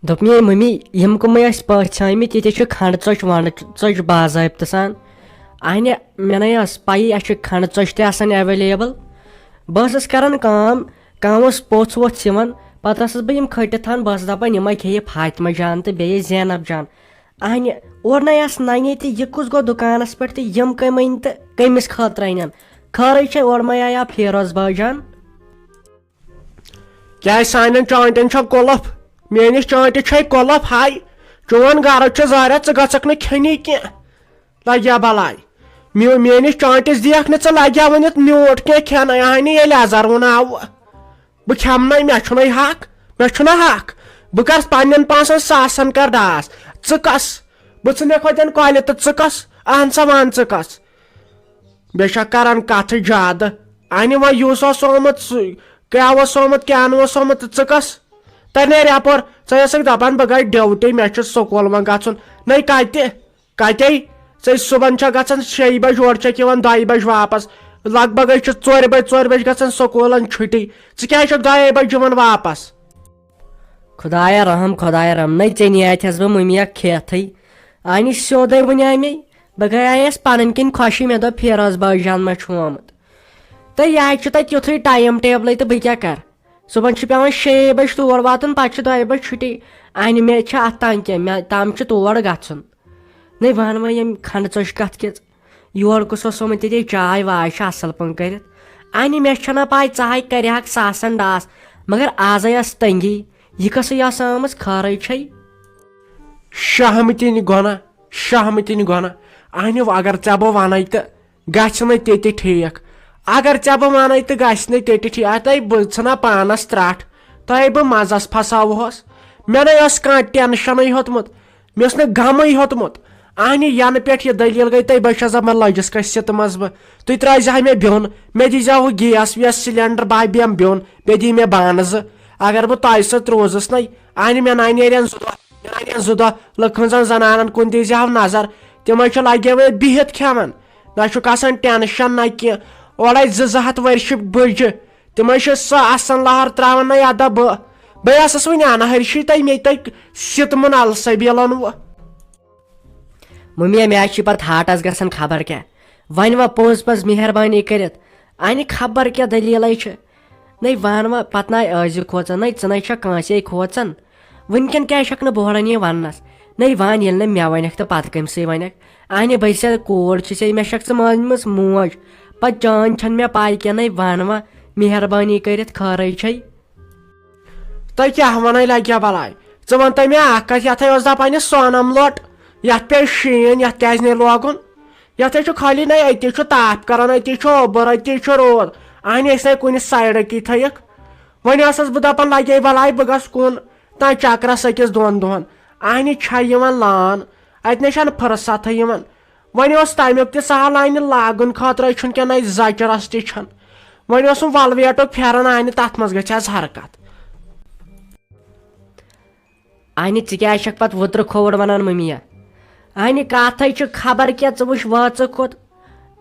दोपमे mummy यम कम पहचानमत ये खंड चोच वंड चोच बाजाबत सान अने मे पी खंड चोच एवेलेबल बस कर पोथ वोथ पे बह खटित बस दपान यम खे फातिमा जान तो बे जैनब जान अने और नने तो यह कुछ गो दुकानस पे यम कम अन तो कमिस खतर अन खर और मे आया फेरोज भाई जान क्या सान चांटन कोलफ मेनिस चांट कोलफ हाय चोन गर जारिया गक न खेनी कह लग्या बलाय मेनिस चांटस दिख न लग्या वन म्यूट कह खेन अहनी ये अजर वन आव बह खेमन मे हक हक बह कर पन्न पांचन सासन कर डास कस बह मे खोन कल तो कस अहन सा वन कस बेशक कर कथ ज्याद अन वो युस सोमुत क्या सोमुत क्या सोमुत कस तर नेर अपर क दपान बह गई ड्यूटी मे स्कूल वो गन न कते सुबह ग 6 बज और 2 बज वापस लग भग 4 बज ग स्कूल छुट्टी क्या 2 बज वापस खुदाया रहम न ऐ नियात बह मम्मी खेत अन सोद वन मे बह गयास पन किन खुशी मे दोप फेरोज भाई जान मे आमुत तो यह तथ युथ टाइम टेबल तो बह क्या कर सुबह पे 6 बज तौर वातन पे 2 बज छुट्टी अन मे अत तान कह तम तौर गन न वन वो यम खंड चोश कत किस योर कुस सोमुत ये चाय वाय असल पन कर अन मे पाई चाह कर सासन डास मगर आज तंगी यह कस आम खर शहमतिन गोना अन अगर ऐ बह वन तो गि ते ठीक अगर ऐ बह वन तो गि ते ठीक तह बह तना पानस त्रट तह बह मजस फसावोस मे न टेंशन होतमुत मे गम होतमुत अहन यन पे यह दलील गई तह बह दपान लजिस कसित मज बह तुम त्राह मे बिन मे दीजा गैस वैस सिलेंडर बह बेम बिन बे दी मे बान अगर बह तह सत रोजस न अन मे नेरन 2 दह लखन जनान कुन दीजा नजर तम लगे बिहित खेवन न टेंशन न कह और 200 वर्ष बज तम सन लहर त्रावन न अदा बह वन अनहरशी तह मे तह सितमन अलसबील वो मम्मी मे पे हाटस गसन खबर क्या वन व पोज पज मेहरबानी कर अन खबर क्या दलील न वन व पे ना आज खोचन न चे खोचन वनकन क्या बोहरन यह वनस न वन ये मे वनक तो पे कम वनक अन बस कोर मे मानम मोज पे चान छन मे पाई क्या न वन व मेहरबानी कर खर तह क्या वन लग्या बलाय वन तो मे कत ये दपान सोनम लोट ये पे शीन ये क्या लोगुन ये खाली न अति ताप कर अति ओबर अति रोद अहन न कुन साइड की थक वन बह दपान लगे बलाय बह गस कुन ता चक्रास 2 दोहन अहन लान अत न फुर्सत वन तमुक त सहल अन लागन खतर क्या न जचरस तन वन वलवेटुक फेरन अन तथ मज गज हरकत अन क्या पे वुतर खोड़ वन मम्मी अन कथ खबर क्या वुच वाच खोत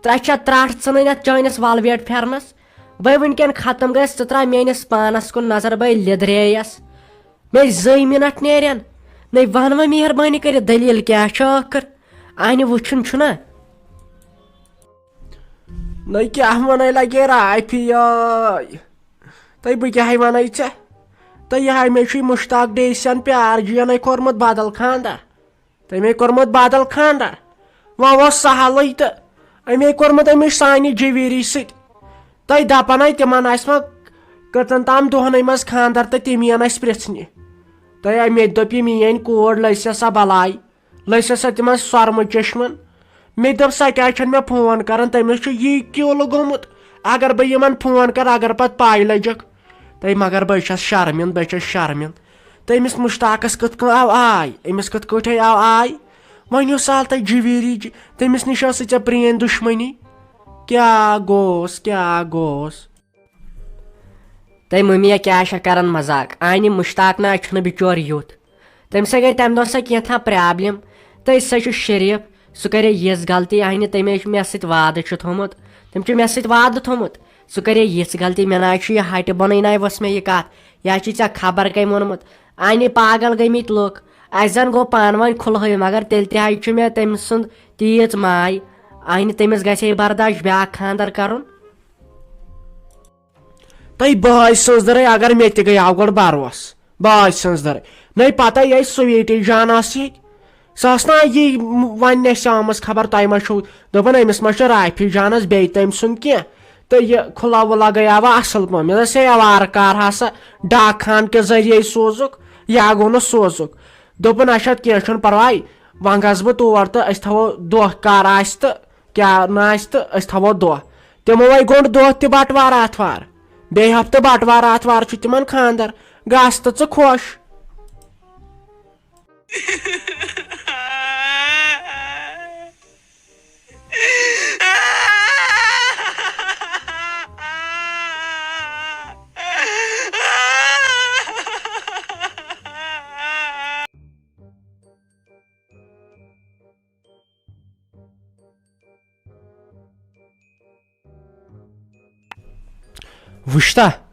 3 त्रट इन चानस वलवेट फेरनस बह वनकन खत्म गस त्रा मेस पानस कुन नजर बह लिद्रेयस मे 2 मिनट नेरन न वन व मेहरबानी कर दलील क्या आखिर अन वुचन छुना न क्या वन लगे राफी तह बह क्या वन ऐ तो यह मे मुश्ताक डेसन प्यार जीन कोर्मुत बदल खानदार तमे कोर्मुत बदल खानदार वह वो सहल तो अमे कोर्मुत अमिश सानि जवेरी सत तह दपान तिमन मा कतन ताम दोहन मज खानदार तो तम यन पृथ्न तह मे दोप मीन कोर लस सा बलाय लस सा तिम सरम चश्मन मे दोप सा क्या मे फोन कर तमिस यी क्योल गोमुत अगर बह यमन फोन कर अगर पे पाई लजक तह मगर बह शर्मिंद तमिस मुश्ताकस कत आव आय अमिस कत आव आय वन साल तह जवेरी तमिस निश ऐ प्रेन दुश्मनी क्या गोस तह मम्मी क्या कर मजाक अन मुश्ताक ना बिचोर युथ तम गई तम दह क्या प्रॉब्लम तो सह शरीफ सह करे यिस गलती अहन तमे मे सत वाद थोमुत तम मे सत वाद थोमुत सह करे यिस गलती मे ना यह हट बन वस मे यह कत यह चे खबर कम वोनमुत आनी पागल गमित लुक अस जन गो पान वन खुलह मगर तेल तह मे तम सुंद तीज माय आनी तमिस गहे बर्दाश्त ब्या खानदर कर तई बाय सजदर अगर मे गई आव गो भरोस बाय सजदर नई पता ये स्वीटी जान सना यी वन आम खबर तह मा दोपन अमिस मा राफी जानस बे तम सुन कह तो यह खुला वुला गया वा असल पे मे दस अवार कार हसा डाक खान के जरिए सोजुक या गो न सोजुक दोपन अच्छा कह परवाय वन गस बह तौर तो थो दह कर तो क्या ना तो थो दह तमो वही गोड दह त बटवार आतवार बे हफ्त बटवार आतवार तिमन खानदर गस तो च खुश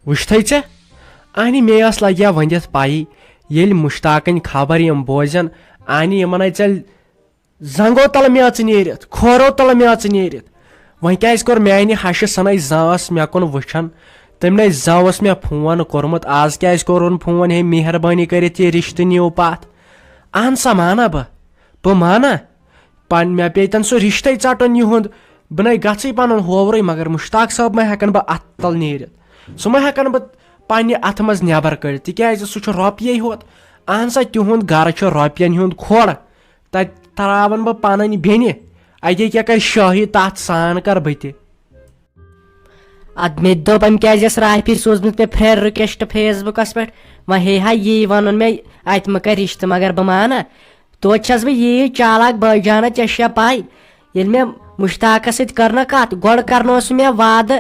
वुश्त ऐ आनी मे लगे वनित पाई ये मुश्ताकन खबर यम बोजन आनी यमन चल जंगो तल मेच नीरित खोरो तल मेच नीरित वह क्या कोर मानि हश सन जस मे कुन वुछन तम जस मे फोन कोर्मुत आज क्या कोर फोन हे मेहरबानी करित ये रिश्त नियो पात अहन सा माना बह माना मे पेतन सह रिश्ते चटन युंद बह न गई पन होवर मगर मुश्ताक साहब मा हेकन बह अत तल नीरित सह मा हेकन बह पन्ने अथ मज नबर कड़ तिज सह रोपये होत अहन सा तिहुंद गर रोपियन हुंद खोड़ तत तरावन बह पन बेनि अगे क्या कर शाही तथ सान कर बह अद मे दोप अम क्या राफी सोजमुत मे फ्रेंड रिक्वेस्ट फेसबुकस पे वह हा यी वन मे अत मे कर रिश्त मगर बह माना तो बह यी चालाक भाईजाना ऐ पाई ये मे मुश्ताकस सत कर कत गोड़ कर मे वाद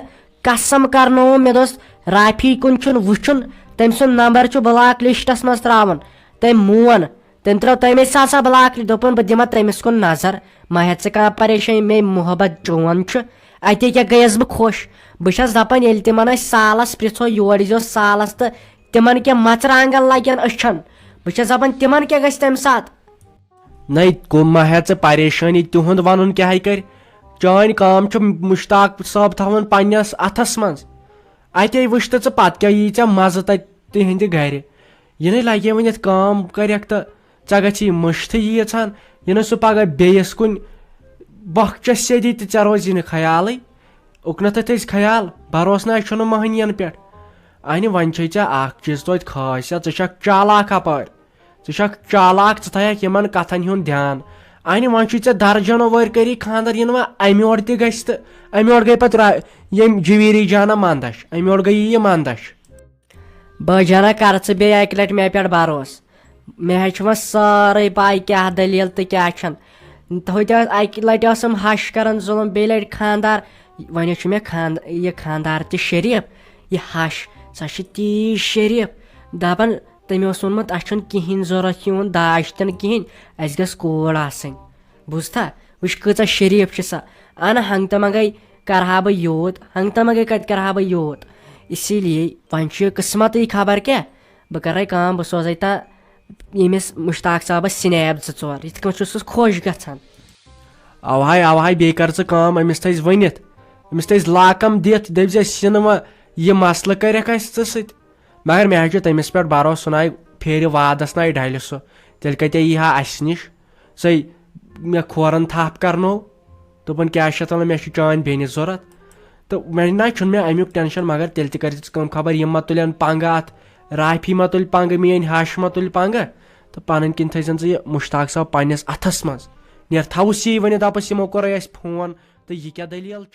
कसम कर मे दोस राफी कुन वुचुन तम सुन नंबर ब्लॉक लिस्टस मज त्रावन तम मोन तम त्रो तमे सा ब्लॉक दोपन बह दिमा तमिस कुन नजर मा हे कह परेशानी मे मोहब्बत चोन अते क्या गयस बह खुश बह दपान ये तिमन सालस पृथो योर यो सालस तो तिमन क्या मचरांगन लगन अछन बह दपान तिमन क्या गस तम सात नई कुम मा हे परेशानी तिहुंद वन क्या कर चान काम मुश्ताक साहब थवन पन्नस अथस मज अते वुश्त पत क्या यी मज तिहंद गर यह लगे वनित काम करक तो गे मुश्त यीछान यह सह पगह बेस कुन बख्चस सेदी तो रोज ख्याल उकनत ख्याल भरोस ना महनियन पे अन वन चीज तो खासियत चालाक अपार चालाक थक इन कथन हुंद ध्यान अन वन दर्जनों वर करी खानदर इन अमोड़ तो अमोड़ गई पे यम जवीरी जाना मंदश अमोड़ गई यह मंदश भाईजाना कर बे अक लट मे पे भरोस मे वो सारे पाई क्या दलील तो क्या अक लट हश कर जुलम बे लट खानदार वन मे यह खानदार तो शरीफ यह हश सह ती शरीफ दपान तमें वोनमुत अ कहें जरूरत यून दाज तन कहें अस गस कोड़ आसन बुझता वुच कच शरीफ सा अन हंग तमा गई करहा बह योत हंग तमा गई कत करहा बह योत इसीलिए वन किस्मत खबर क्या बह कर काम बह सोज यमिस मुश्ताक साहबस स्नैप 2-4 इत कस खुश गसान अवहाय बे कर काम अमिस थज वनित अमिस थज लाकम दित दप सिन व यह मसल करक सत मगर मे तमिस पे भरोस सुनाय फेर वादस ना ढल सह तेल कत यी हा अस निश सही मे खोरन थप करनो दोपन क्या मे चान बेन जरूरत तो मे ना मे अमुक टेंशन मगर तेल तम खबर यम मा तुलन पंग अत राफी मा तुल पंग मेन हश मा तुल पंग तो पन किन थन यह मुश्ताक साहब पन्नस अथस मज नेर थवस यी वन दपस यमो कोर फोन तो यह क्या दलील।